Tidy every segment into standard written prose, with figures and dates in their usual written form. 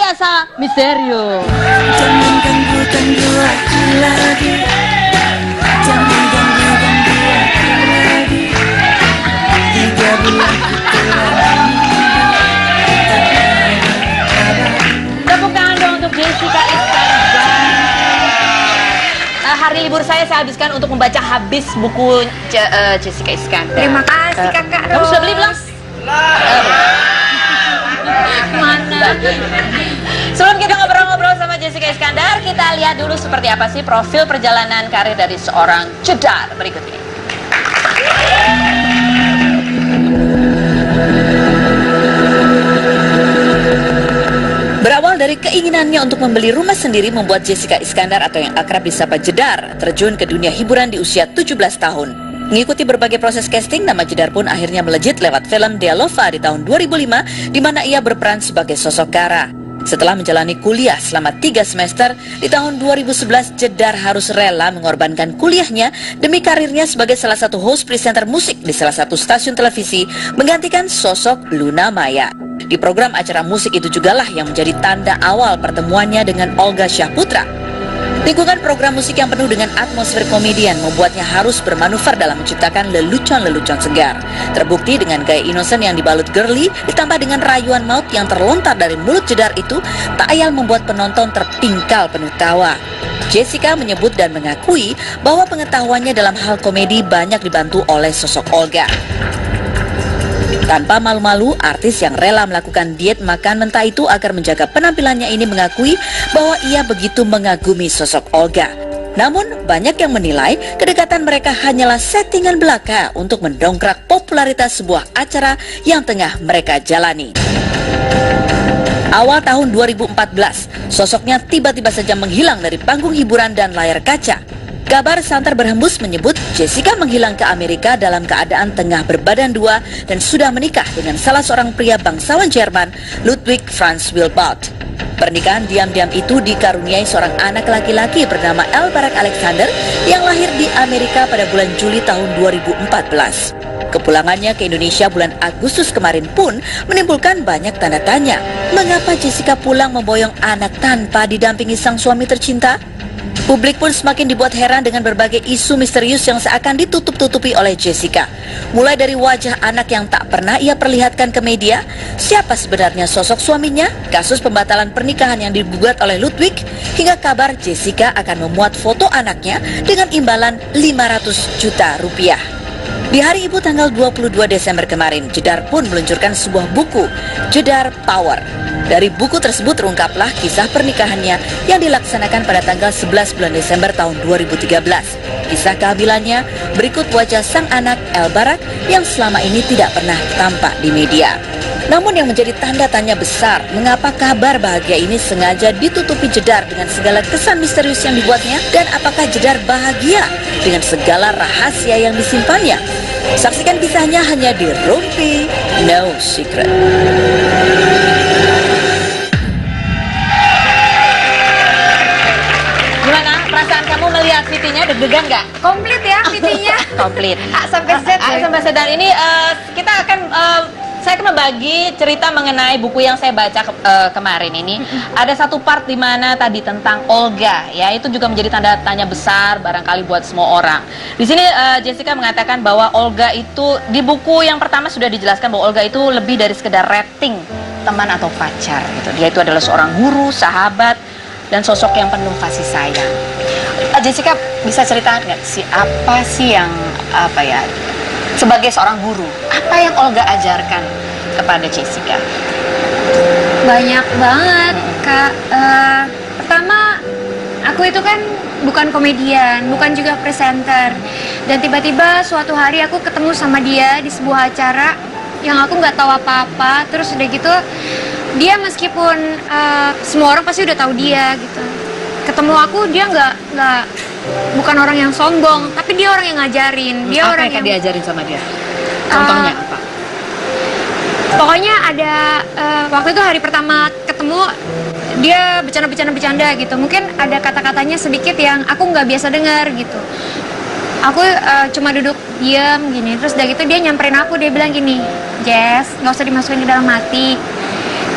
biasa Misterio. Jangan ganggu aku lagi. Jangan ganggu aku lagi. 3 bulan ku telah Tepuk tangan dong untuk Jessica Iskandar. Hari libur saya habiskan untuk membaca habis buku Jessica Iskandar. Terima kasih kakak. Kamu sudah beli belum? Mana? Sebelum kita ngobrol-ngobrol sama Jessica Iskandar, kita lihat dulu seperti apa sih profil perjalanan karir dari seorang Jedar berikut ini. Berawal dari keinginannya untuk membeli rumah sendiri membuat Jessica Iskandar atau yang akrab disapa Jedar terjun ke dunia hiburan di usia 17 tahun. Mengikuti berbagai proses casting, nama Jedar pun akhirnya melejit lewat film Dealova di tahun 2005 di mana ia berperan sebagai sosok Kara. Setelah menjalani kuliah selama 3 semester, di tahun 2011 Jedar harus rela mengorbankan kuliahnya demi karirnya sebagai salah satu host presenter musik di salah satu stasiun televisi menggantikan sosok Luna Maya. Di program acara musik itu jugalah yang menjadi tanda awal pertemuannya dengan Olga Syahputra. Lingkungan program musik yang penuh dengan atmosfer komedian membuatnya harus bermanuver dalam menciptakan lelucon-lelucon segar. Terbukti dengan gaya innocent yang dibalut girly ditambah dengan rayuan maut yang terlontar dari mulut Jedar itu tak ayal membuat penonton terpingkal penuh tawa. Jessica menyebut dan mengakui bahwa pengetahuannya dalam hal komedi banyak dibantu oleh sosok Olga. Tanpa malu-malu, artis yang rela melakukan diet makan mentah itu agar menjaga penampilannya ini mengakui bahwa ia begitu mengagumi sosok Olga. Namun, banyak yang menilai kedekatan mereka hanyalah settingan belaka untuk mendongkrak popularitas sebuah acara yang tengah mereka jalani. Awal tahun 2014, sosoknya tiba-tiba saja menghilang dari panggung hiburan dan layar kaca. Kabar santer berhembus menyebut Jessica menghilang ke Amerika dalam keadaan tengah berbadan dua dan sudah menikah dengan salah seorang pria bangsawan Jerman, Ludwig Franz Wilbert. Pernikahan diam-diam itu dikaruniai seorang anak laki-laki bernama Elbarak Alexander yang lahir di Amerika pada bulan Juli tahun 2014. Kepulangannya ke Indonesia bulan Agustus kemarin pun menimbulkan banyak tanda tanya. Mengapa Jessica pulang memboyong anak tanpa didampingi sang suami tercinta? Publik pun semakin dibuat heran dengan berbagai isu misterius yang seakan ditutup-tutupi oleh Jessica. Mulai dari wajah anak yang tak pernah ia perlihatkan ke media, siapa sebenarnya sosok suaminya, kasus pembatalan pernikahan yang digugat oleh Ludwig, hingga kabar Jessica akan memuat foto anaknya dengan imbalan 500 juta rupiah. Di hari Ibu tanggal 22 Desember kemarin, Jedar pun meluncurkan sebuah buku, Jedar Power. Dari buku tersebut terungkaplah kisah pernikahannya yang dilaksanakan pada tanggal 11 bulan Desember tahun 2013. Kisah kehamilannya berikut wajah sang anak Elbarak yang selama ini tidak pernah tampak di media. Namun yang menjadi tanda tanya besar, mengapa kabar bahagia ini sengaja ditutupi Jedar dengan segala kesan misterius yang dibuatnya, dan apakah Jedar bahagia dengan segala rahasia yang disimpannya? Saksikan kisahnya hanya di Rumpi No Secret. Gimana perasaan kamu melihat VT-nya, deg-degan nggak? Komplit ya VT-nya. Komplit. A sampai Z. A sampai Z. Dan ini kita akan saya akan membagi cerita mengenai buku yang saya baca kemarin ini. Ada satu part di mana tadi tentang Olga, ya, itu juga menjadi tanda tanya besar barangkali buat semua orang. Di sini Jessica mengatakan bahwa Olga itu di buku yang pertama sudah dijelaskan bahwa Olga itu lebih dari sekedar rating teman atau pacar gitu. Dia itu adalah seorang guru, sahabat, dan sosok yang penuh kasih sayang. Jessica bisa cerita nggak sih apa sih yang sebagai seorang guru, apa yang Olga ajarkan kepada Jessica? Banyak banget, Kak. Pertama, aku itu kan bukan komedian, bukan juga presenter. Dan tiba-tiba suatu hari aku ketemu sama dia di sebuah acara yang aku nggak tahu apa-apa. Terus udah gitu, dia meskipun semua orang pasti udah tahu dia gitu. Ketemu aku, dia bukan orang yang sombong, tapi dia orang yang ngajarin. Dia apa orang yang yang diajarin sama dia? Contohnya apa? Pokoknya ada waktu itu hari pertama ketemu, dia bercanda gitu. Mungkin ada kata-katanya sedikit yang aku nggak biasa dengar gitu. Aku cuma duduk diam gini, terus udah gitu dia nyamperin aku, dia bilang gini, Jess, nggak usah dimasukin ke dalam hati.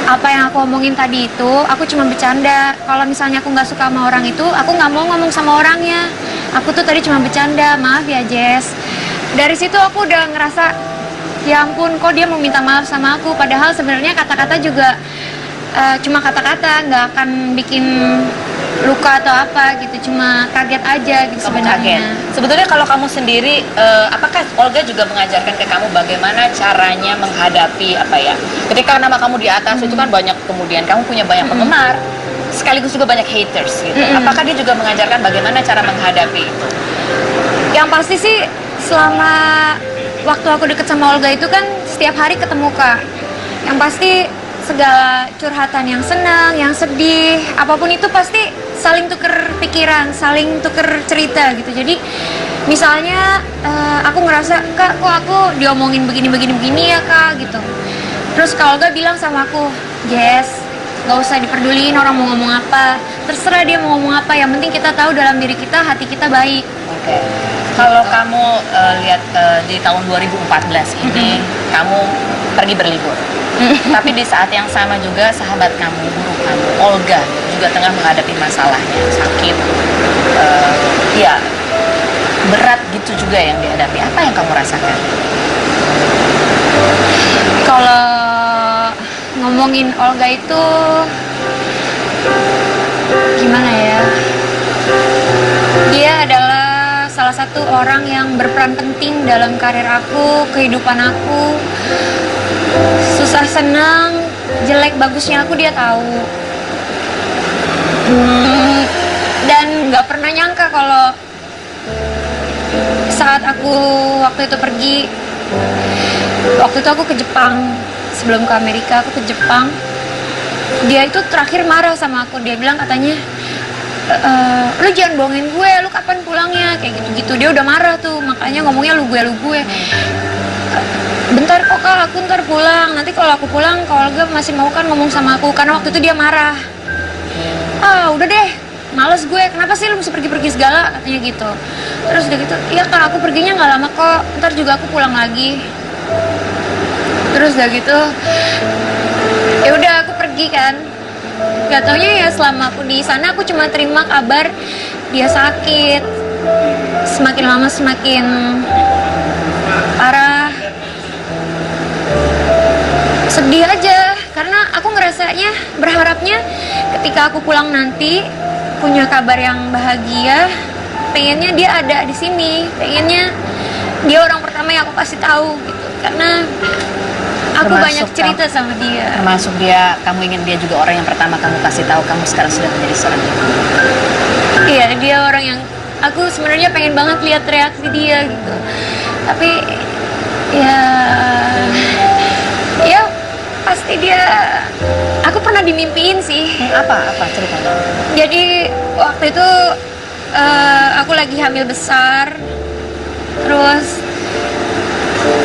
apa yang aku omongin tadi itu aku cuma bercanda. Kalau misalnya aku nggak suka sama orang itu, aku nggak mau ngomong sama orangnya. Aku tuh tadi cuma bercanda, maaf ya Jess. Dari situ aku udah ngerasa, ya ampun kok dia mau minta maaf sama aku. Padahal sebenarnya kata-kata juga cuma kata-kata, nggak akan bikin luka atau apa gitu, cuma kaget aja gitu Kamu sebenarnya. kaget. Sebetulnya kalau kamu sendiri, apakah Olga juga mengajarkan ke kamu bagaimana caranya menghadapi apa ya? Ketika nama kamu di atas itu kan banyak, kemudian kamu punya banyak penggemar, sekaligus juga banyak haters gitu. Apakah dia juga mengajarkan bagaimana cara menghadapi itu? Yang pasti sih selama waktu aku deket sama Olga itu kan setiap hari ketemu Kak. Yang pasti segala curhatan yang senang, yang sedih, apapun itu pasti saling tuker pikiran, saling tuker cerita gitu. Jadi misalnya aku ngerasa, Kak kok aku diomongin begini ya Kak gitu. Terus Kak Olga bilang sama aku, Jess, gak usah diperduliin orang mau ngomong apa, terserah dia mau ngomong apa, yang penting kita tahu dalam diri kita, hati kita baik. Oke. Kalau kamu lihat di tahun 2014 ini, kamu pergi berlibur. Tapi di saat yang sama juga sahabat kamu, guru kamu, Olga juga tengah menghadapi masalahnya, sakit, ya berat gitu juga yang dihadapi. Apa yang kamu rasakan? Kalau ngomongin Olga itu gimana ya? Dia adalah salah satu orang yang berperan penting dalam karir aku, kehidupan aku. Susah senang, jelek bagusnya aku dia tahu. Dan nggak pernah nyangka kalau saat aku waktu itu pergi, waktu itu aku ke Jepang, sebelum ke Amerika aku ke Jepang. Dia itu terakhir marah sama aku, dia bilang katanya, lu jangan bohongin gue, lu kapan pulangnya, kayak gitu-gitu. Dia udah marah tuh, makanya ngomongnya lu gue. Bentar kok Kak, aku ntar pulang. Nanti kalau aku pulang, kalau Olga masih mau kan ngomong sama aku, karena waktu itu dia marah. Ah udah deh, males gue, kenapa sih lu mesti pergi-pergi segala, katanya gitu. Terus udah gitu, iya Kak aku perginya nggak lama kok, ntar juga aku pulang lagi. Terus udah gitu, ya udah aku pergi kan. Gak taunya ya selama aku di sana aku cuma terima kabar dia sakit. Semakin lama semakin parah. Sedih aja karena aku ngerasanya, berharapnya ketika aku pulang nanti punya kabar yang bahagia. Pengennya dia ada di sini, pengennya dia orang pertama yang aku kasih tahu gitu. Karena aku banyak cerita sama dia. Termasuk dia, kamu ingin dia juga orang yang pertama kamu kasih tahu kamu sekarang sudah menjadi seorang ibu. Iya, dia orang yang aku sebenarnya pengen banget lihat reaksi dia gitu. Tapi ya pasti dia, aku pernah dimimpiin sih. Apa ceritanya? Jadi waktu itu aku lagi hamil besar. Terus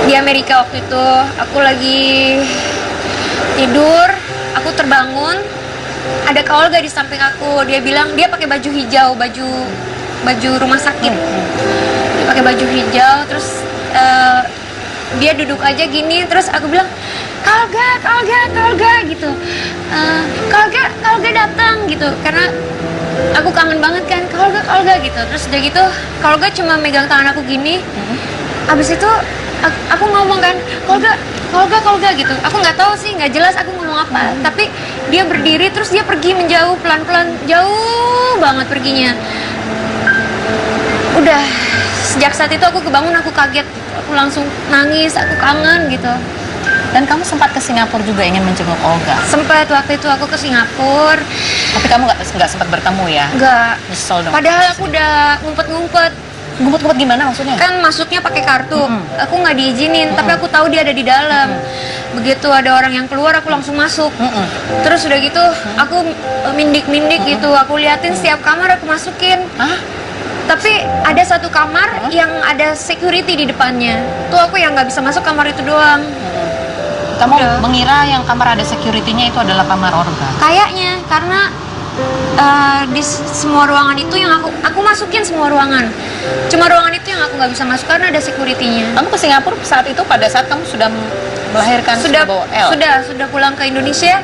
di Amerika waktu itu aku lagi tidur, aku terbangun, ada Kak Olga di samping aku. Dia bilang dia pakai baju hijau, baju rumah sakit. Dia pakai baju hijau, terus dia duduk aja gini, terus aku bilang Kak Olga gitu. Kak Olga datang gitu, karena aku kangen banget kan Kak Olga gitu. Terus udah gitu Kak Olga cuma megang tangan aku gini. Abis itu aku ngomong kan Kak Olga gitu. Aku nggak tahu sih, nggak jelas aku ngomong apa. Tapi dia berdiri terus dia pergi menjauh pelan-pelan, jauh banget perginya. Udah sejak saat itu aku kebangun, aku kaget, aku langsung nangis, aku kangen gitu. Dan kamu sempat ke Singapura juga ingin menjenguk Olga. Sempat waktu itu aku ke Singapura. Tapi kamu nggak sempat bertemu ya? Nggak. Nyesel dong. Padahal aku udah ngumpet-ngumpet. Ngumpet-ngumpet gimana maksudnya? Kan masuknya pakai kartu. Aku nggak diizinin, tapi aku tahu dia ada di dalam. Begitu ada orang yang keluar, aku langsung masuk. Terus udah gitu, aku mindik-mindik gitu. Aku liatin setiap kamar, aku masukin. Hah? Tapi ada satu kamar yang ada security di depannya. Tuh aku yang nggak bisa masuk kamar itu doang. Kamu Udah. mengira yang kamar ada security-nya itu adalah kamar Olga? Kayaknya karena di semua ruangan itu yang aku masukin semua ruangan. Cuma ruangan itu yang aku nggak bisa masuk karena ada security-nya. Kamu ke Singapura saat itu pada saat kamu sudah melahirkan, Sudah bawa L? sudah pulang ke Indonesia.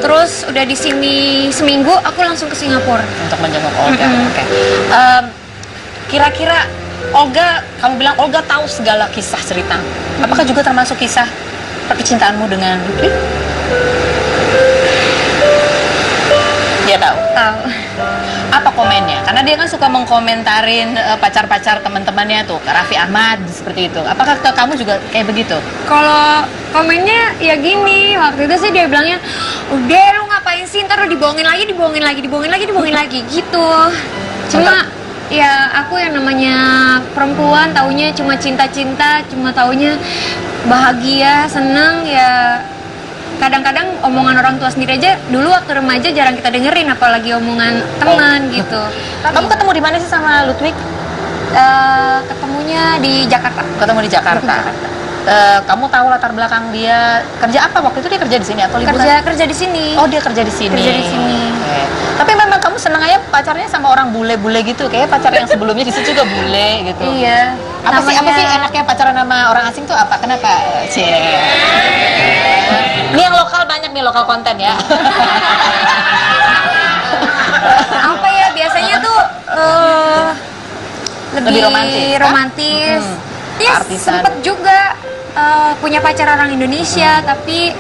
Terus udah di sini seminggu, aku langsung ke Singapura. Untuk menjenguk Olga. Oke. Kira-kira Olga, kamu bilang Olga tahu segala kisah cerita. Apakah juga termasuk kisah percintaanmu dengan Lutfi? Dia tahu. Tahu. Apa komennya? Karena dia kan suka mengkomentarin pacar-pacar teman-temannya tuh, Kak Raffi Ahmad seperti itu. Apakah ke kamu juga kayak begitu? Kalau komennya ya gini, waktu itu sih dia bilangnya, udah lu ngapain sih, ntar lu dibohongin lagi gitu. Cuma ya aku yang namanya perempuan taunya cuma cinta-cinta, cuma taunya bahagia, seneng ya. Kadang-kadang omongan orang tua sendiri aja dulu waktu remaja jarang kita dengerin, apalagi omongan teman gitu. Kamu ketemu di mana sih sama Ludwig? Ketemunya di Jakarta. Ketemu di Jakarta. Kamu tahu latar belakang dia kerja apa waktu itu? Dia kerja di sini atau liburan? Kerja di sini. Oh, dia kerja di sini. Kerja di sini. Oke. Tapi memang kamu senang aja pacarnya sama orang bule-bule gitu, kayak pacar yang sebelumnya di situ juga bule gitu. Iya. Apa sih enaknya pacaran sama orang asing tuh apa? Kenapa? Ini yang lokal banyak nih, lokal konten ya. Apa ya, biasanya tuh lebih romantis. Ya sempet juga punya pacar orang Indonesia, tapi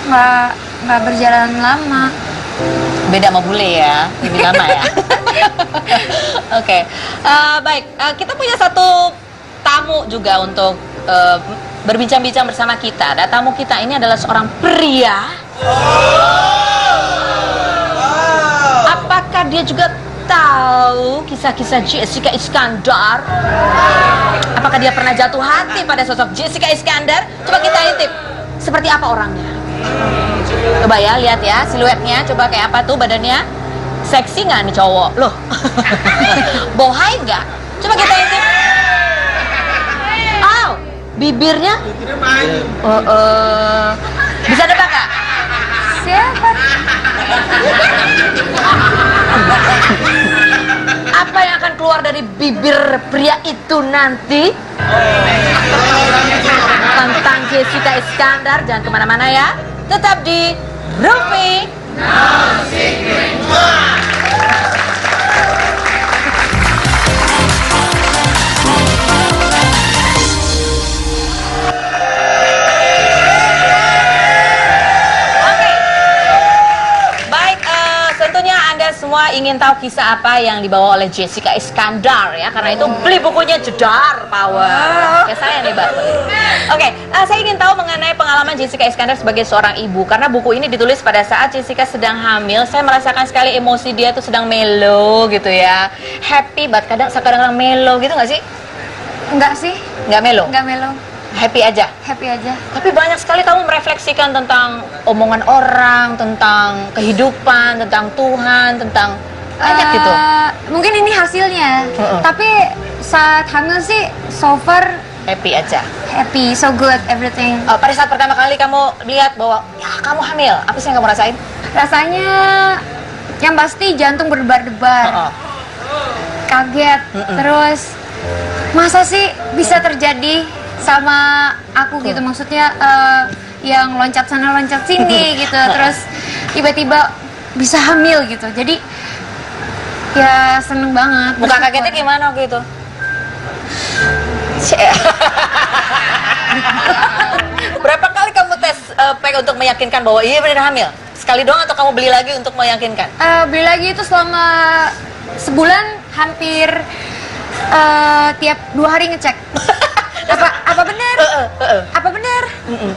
nggak berjalan lama. Beda sama bule ya, lebih lama ya. Oke. Baik, kita punya satu tamu juga untuk berbincang-bincang bersama kita. Dan tamu kita ini adalah seorang pria. Apakah dia juga tahu kisah-kisah Jessica Iskandar? Apakah dia pernah jatuh hati pada sosok Jessica Iskandar? Coba kita intip. Seperti apa orangnya? Coba ya, lihat ya siluetnya. Coba kayak apa tuh badannya? Seksi nggak nih cowok? Loh. Bohai nggak? Coba kita intip. Bibirnya? Bisa nebak nggak? Siapa? Apa yang akan keluar dari bibir pria itu nanti? Tentang Jessica Iskandar. Jangan kemana-mana ya. Tetap di Rumpi. Semua ingin tahu kisah apa yang dibawa oleh Jessica Iskandar ya, karena itu beli bukunya jedar power. Kayak saya nih, Mbak. Oke, saya ingin tahu mengenai pengalaman Jessica Iskandar sebagai seorang ibu, karena buku ini ditulis pada saat Jessica sedang hamil. Saya merasakan sekali emosi dia tuh sedang melo gitu ya, happy banget. Kadang-kadang melo gitu nggak sih? Enggak sih. Nggak melo? Nggak melo. Happy aja? Happy aja. Tapi banyak sekali kamu merefleksikan tentang omongan orang, tentang kehidupan, tentang Tuhan, tentang banyak gitu. Mungkin ini hasilnya. Tapi saat hamil sih so far happy aja. Happy, so good, everything. Pada saat pertama kali kamu lihat bahwa ya kamu hamil, apa sih yang kamu rasain? Rasanya yang pasti jantung berdebar-debar. Kaget. Terus masa sih bisa terjadi sama aku gitu, maksudnya yang loncat sana loncat sini gitu, terus tiba-tiba bisa hamil gitu, jadi ya seneng banget. Muka kagetnya gimana waktu itu? Berapa kali kamu tes pack untuk meyakinkan bahwa iya benar hamil? Sekali doang atau kamu beli lagi untuk meyakinkan? Beli lagi itu selama sebulan, hampir tiap 2 hari ngecek. Apa benar? Apa benar?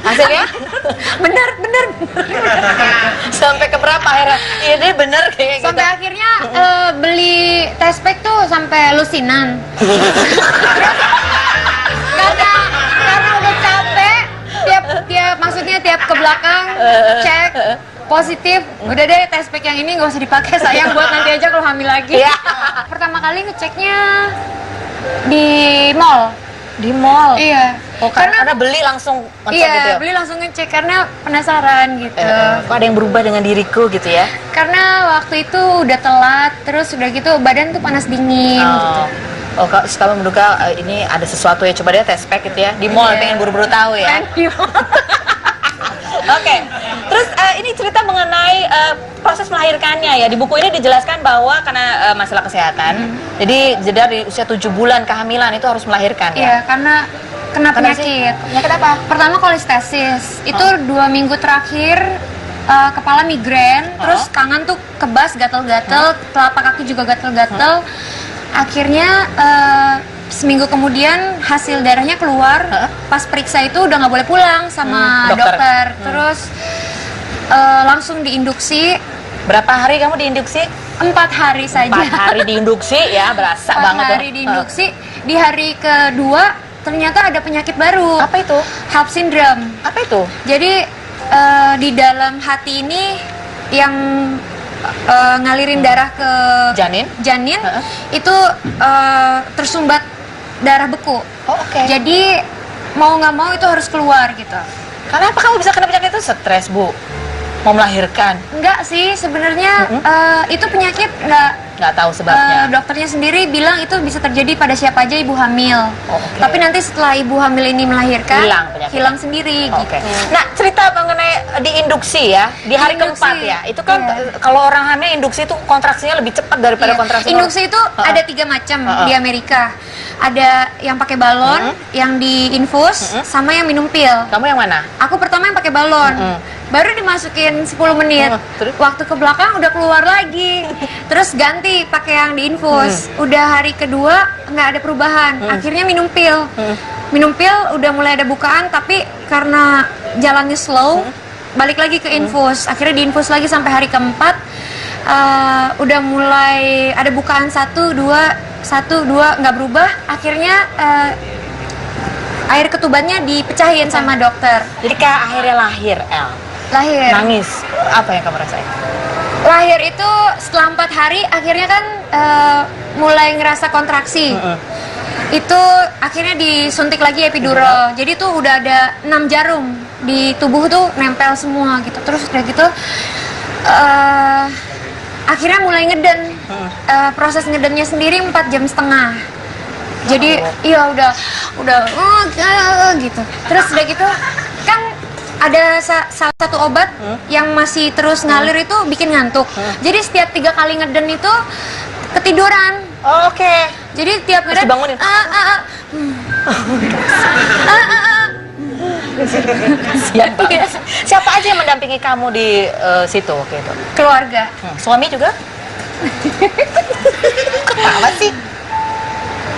Hasilnya? benar. Sampai ke berapa akhirnya? Iya deh benar kayak gitu. Sampai akhirnya beli test pack tuh sampai lusinan. karena udah capek, tiap ke belakang cek positif, udah deh test pack yang ini nggak usah dipakai, sayang buat nanti aja kalau hamil lagi. Pertama kali ngeceknya di mall. Di mall? Iya. Oh, karena beli langsung ngecek iya, gitu ya? beli langsung ngecek karena penasaran gitu. Kok ada yang berubah dengan diriku gitu ya? Karena waktu itu udah telat, terus udah gitu badan tuh panas dingin gitu. Oh, kamu menduga ini ada sesuatu ya, coba dia tes pack gitu ya? Di mall pengen buru-buru tahu ya? Oke. Terus ini cerita mengenai proses melahirkannya ya. Di buku ini dijelaskan bahwa karena masalah kesehatan, jadi jeda di usia 7 bulan kehamilan itu harus melahirkan Iya, ya. karena kena Kenapa sih? penyakit. Penyakit apa? Pertama kolestesis. Itu 2 minggu terakhir kepala migrain, terus tangan tuh kebas, gatel-gatel, telapak kaki juga gatel-gatel. Akhirnya seminggu kemudian hasil darahnya keluar. Pas periksa itu udah nggak boleh pulang sama dokter. Terus langsung diinduksi. Berapa hari kamu diinduksi? 4 hari saja. 4 hari diinduksi ya, berasa 4 banget hari diinduksi. Di hari kedua ternyata ada penyakit baru. Apa itu? HELLP syndrome. Apa itu? Jadi di dalam hati ini yang ngalirin darah ke Janin? itu tersumbat darah beku. Oh, oke. Jadi mau nggak mau itu harus keluar gitu. Kenapa kamu bisa kena penyakit itu? Stres, Bu. Mau melahirkan? Enggak sih, sebenarnya itu penyakit Nggak tahu sebabnya. dokternya sendiri bilang itu bisa terjadi pada siapa aja ibu hamil. Oh, oke. Tapi nanti setelah ibu hamil ini melahirkan, Hilang penyakit. hilang sendiri Oke. gitu. Nah, cerita mengenai diinduksi ya, di hari Diinduksi, keempat ya. Itu kan iya. kalau orang hamil induksi itu kontraksinya lebih cepat daripada Iya. kontraksi. Induksi itu ada 3 macam di Amerika. Ada yang pakai balon, yang diinfus, sama yang minum pil. Kamu yang mana? Aku pertama yang pakai balon. Baru dimasukin 10 menit. Terus? Waktu ke belakang udah keluar lagi. Terus ganti pakai yang diinfus. Udah hari kedua nggak ada perubahan. Akhirnya minum pil. Minum pil udah mulai ada bukaan, tapi karena jalannya slow, balik lagi ke infus. Akhirnya diinfus lagi sampai hari keempat. Udah mulai ada bukaan 1, 2 nggak berubah. Akhirnya air ketubannya dipecahin sama dokter. Jadi kayak akhirnya lahir, El. Lahir. Nangis. Apa yang kamu rasain? Lahir itu setelah 4 hari akhirnya kan mulai ngerasa kontraksi. Itu akhirnya disuntik lagi epidural. Jadi tuh udah ada 6 jarum di tubuh tuh nempel semua gitu. Terus udah gitu akhirnya mulai ngeden. Proses ngedennya sendiri 4,5 jam. Jadi iya udah gitu. Terus udah gitu kan ada salah satu obat yang masih terus ngalir itu bikin ngantuk. Jadi setiap 3 kali ngeden itu ketiduran. Oh, oke. Jadi tiap ngeden dibangunin. Siapa aja yang mendampingi kamu di situ waktu itu? Keluarga. Suami juga? Ketawa sih.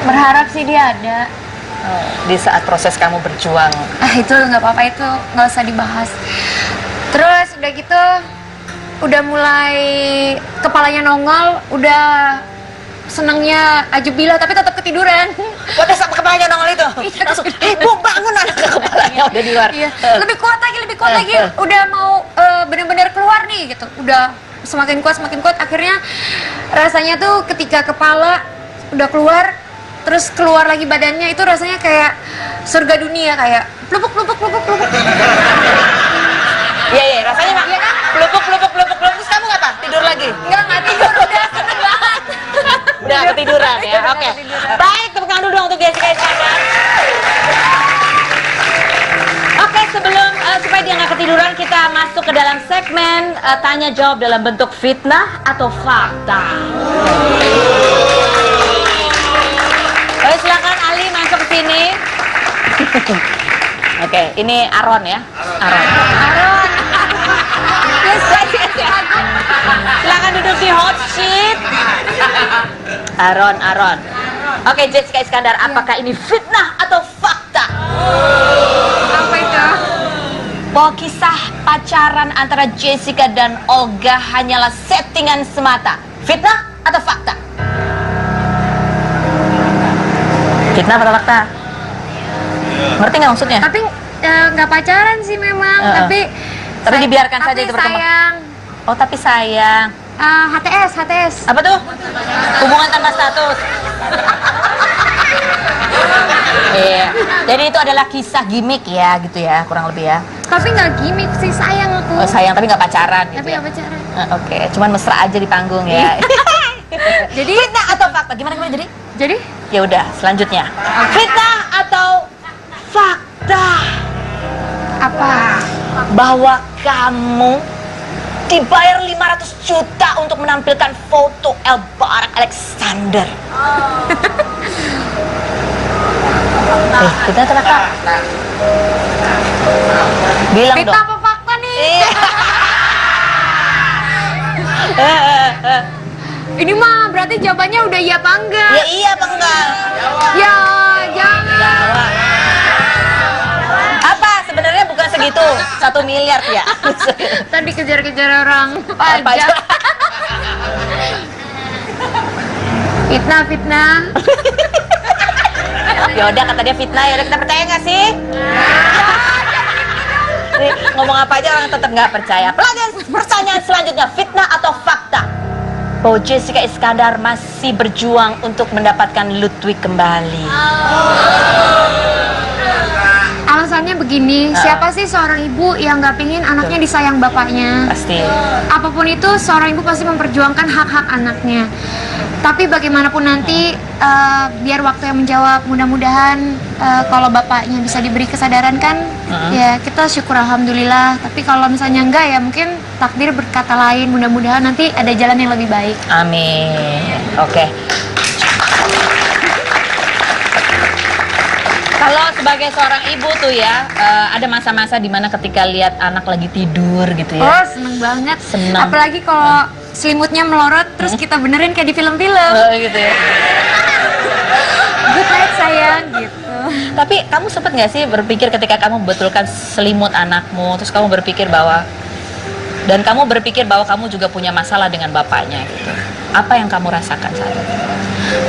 Berharap sih dia ada. Di saat proses kamu berjuang. Itu nggak apa-apa, itu nggak usah dibahas. Terus udah gitu udah mulai kepalanya nongol, udah senangnya ajubilah tapi tetap ketiduran. Pada saat kepalanya nongol itu langsung, ibu bangun, anak kepalanya udah di luar. Iya. Lebih kuat lagi. Udah mau benar-benar keluar nih gitu. Udah semakin kuat. Akhirnya rasanya tuh ketika kepala udah keluar, terus keluar lagi badannya, itu rasanya kayak surga dunia, kayak pelupuk. Iya, rasanya mah pelupuk. Terus kamu apa? Tidur lagi? Nggak tidur, udah seneng banget. Udah ketiduran ya, oke. Baik, tepuk tangan dulu untuk Jessica Iskandar. Oke, sebelum supaya dia nggak ketiduran, kita masuk ke dalam segmen tanya jawab dalam bentuk fitnah atau fakta. Oke, silakan Ali masuk ke sini. Oke, ini Aron ya. Aron. Silakan duduk di hot seat. Aron. Oke, Jessica Iskandar, apakah ini fitnah atau fakta? Apa itu? Bahwa kisah pacaran antara Jessica dan Olga hanyalah settingan semata. Fitnah atau fakta? Fitnah atau fakta? Ngerti nggak maksudnya? Tapi nggak pacaran sih memang, tapi dibiarkan saja itu berkembang. sayang. Oh, tapi sayang. HTS. Apa tuh? Hubungan tanpa status. Iya. Jadi itu adalah kisah gimmick ya, gitu ya, kurang lebih ya. Tapi nggak gimmick sih, sayang aku. Oh, sayang tapi nggak pacaran gitu. Tapi Ya? nggak pacaran. Oke, cuman mesra aja di panggung ya. Jadi Fitnah atau fakta? Gimana jadi? jadi Ya udah, selanjutnya. Fitnah atau fakta? apa? bahwa kamu dibayar 500 juta untuk menampilkan foto El Barak Alexander. Kita ternyata bilang Fitnah dong. apa fakta nih? Iya. Ini mah berarti jawabannya udah iya apa enggak? Ya iya apa enggak? Ya, jangan. Jawab. Apa sebenarnya bukan segitu? 1 miliar ya? Tadi kejar-kejar orang Pajak. pajak. Fitnah. Yaudah kata dia fitnah, yaudah kita percaya nggak sih? Nih, ngomong apa aja orang tetap nggak percaya. Pertanyaan selanjutnya, fitnah atau fakta? Bahwa Jessica Iskandar masih berjuang untuk mendapatkan Ludwig kembali. Alasannya begini, siapa sih seorang ibu yang nggak pingin anaknya disayang bapaknya? Pasti. Apapun itu, seorang ibu pasti memperjuangkan hak-hak anaknya. Tapi bagaimanapun nanti, biar waktu yang menjawab. Mudah-mudahan kalau bapaknya bisa diberi kesadaran kan, ya kita syukur alhamdulillah. Tapi kalau misalnya enggak, ya mungkin takdir berkata lain. Mudah-mudahan nanti ada jalan yang lebih baik. Amin. Oke. Kalau sebagai seorang ibu tuh ya, ada masa-masa dimana ketika lihat anak lagi tidur gitu ya. Oh, seneng banget. Senang. Apalagi kalau selimutnya melorot, terus kita benerin kayak di film-film. Gitu ya. Good night sayang, gitu. Tapi kamu sempet nggak sih berpikir ketika kamu membetulkan selimut anakmu, terus kamu berpikir bahwa kamu juga punya masalah dengan bapaknya gitu. Apa yang kamu rasakan saat itu?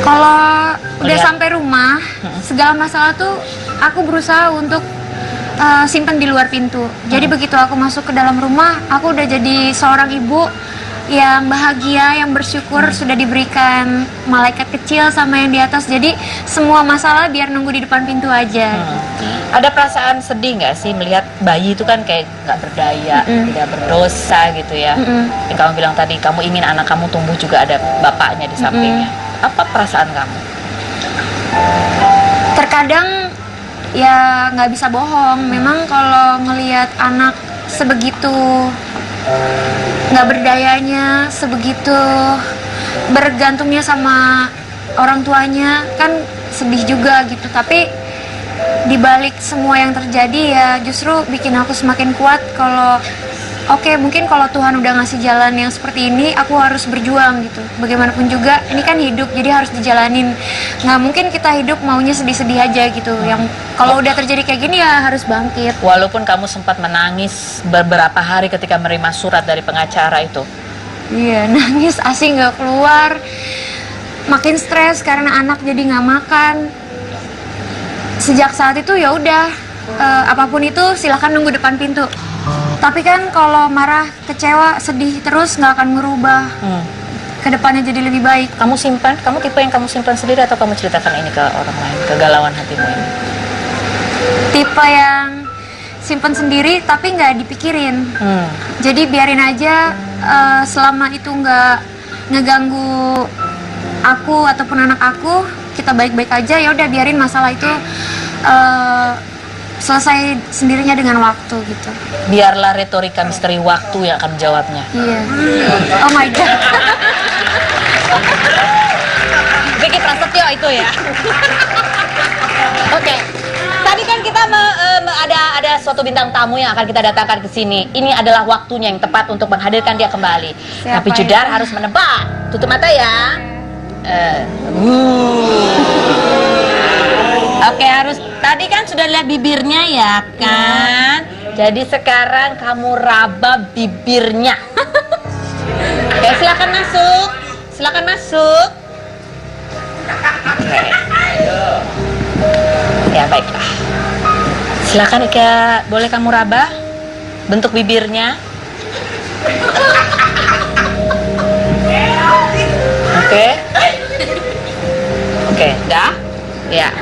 Kalau udah Lihat. sampai rumah, segala masalah tuh aku berusaha untuk simpan di luar pintu. Jadi begitu aku masuk ke dalam rumah, aku udah jadi seorang ibu yang bahagia, yang bersyukur sudah diberikan malaikat kecil sama yang di atas. Jadi semua masalah biar nunggu di depan pintu aja. Ada perasaan sedih nggak sih melihat bayi itu kan kayak nggak berdaya, tidak berdosa gitu ya? Yang kamu bilang tadi, kamu ingin anak kamu tumbuh juga ada bapaknya di sampingnya. Apa perasaan kamu? Terkadang ya nggak bisa bohong. Memang kalau ngelihat anak sebegitu nggak berdayanya, sebegitu bergantungnya sama orang tuanya, kan sedih juga gitu. Tapi dibalik semua yang terjadi ya justru bikin aku semakin kuat kalau oke, mungkin kalau Tuhan udah ngasih jalan yang seperti ini, aku harus berjuang gitu. Bagaimanapun juga, ini kan hidup, jadi harus dijalanin. Nggak mungkin kita hidup maunya sedih-sedih aja gitu. Yang kalau udah terjadi kayak gini ya harus bangkit. Walaupun kamu sempat menangis beberapa hari ketika menerima surat dari pengacara itu. Iya, nangis ASI nggak keluar. Makin stres karena anak jadi nggak makan. Sejak saat itu ya udah, apapun itu silahkan nunggu depan pintu. Tapi kan kalau marah, kecewa, sedih terus nggak akan merubah. Kedepannya jadi lebih baik. Kamu simpan, kamu tipe yang kamu simpan sendiri atau kamu ceritakan ini ke orang lain, kegalauan hatimu ini? Tipe yang simpen sendiri tapi nggak dipikirin. Jadi biarin aja, selama itu nggak ngeganggu aku ataupun anak aku, kita baik-baik aja. Ya udah biarin masalah itu selesai sendirinya dengan waktu gitu. Biarlah retorika misteri waktu yang akan menjawabnya. Iya. Oh my god. Vicky Prasetyo itu ya. Oke. Tadi kan kita ada suatu bintang tamu yang akan kita datangkan ke sini. Ini adalah waktunya yang tepat untuk menghadirkan dia kembali. Siapa Tapi Judar itu? harus menebak. Tutup mata ya. Oke, harus. Tadi kan sudah lihat bibirnya ya kan? Jadi sekarang kamu raba bibirnya. Oke, silakan masuk. Silakan masuk. Oke. Ya, baiklah. Silakan Ika, boleh kamu raba bentuk bibirnya. Oke. Oke, dah? Ya.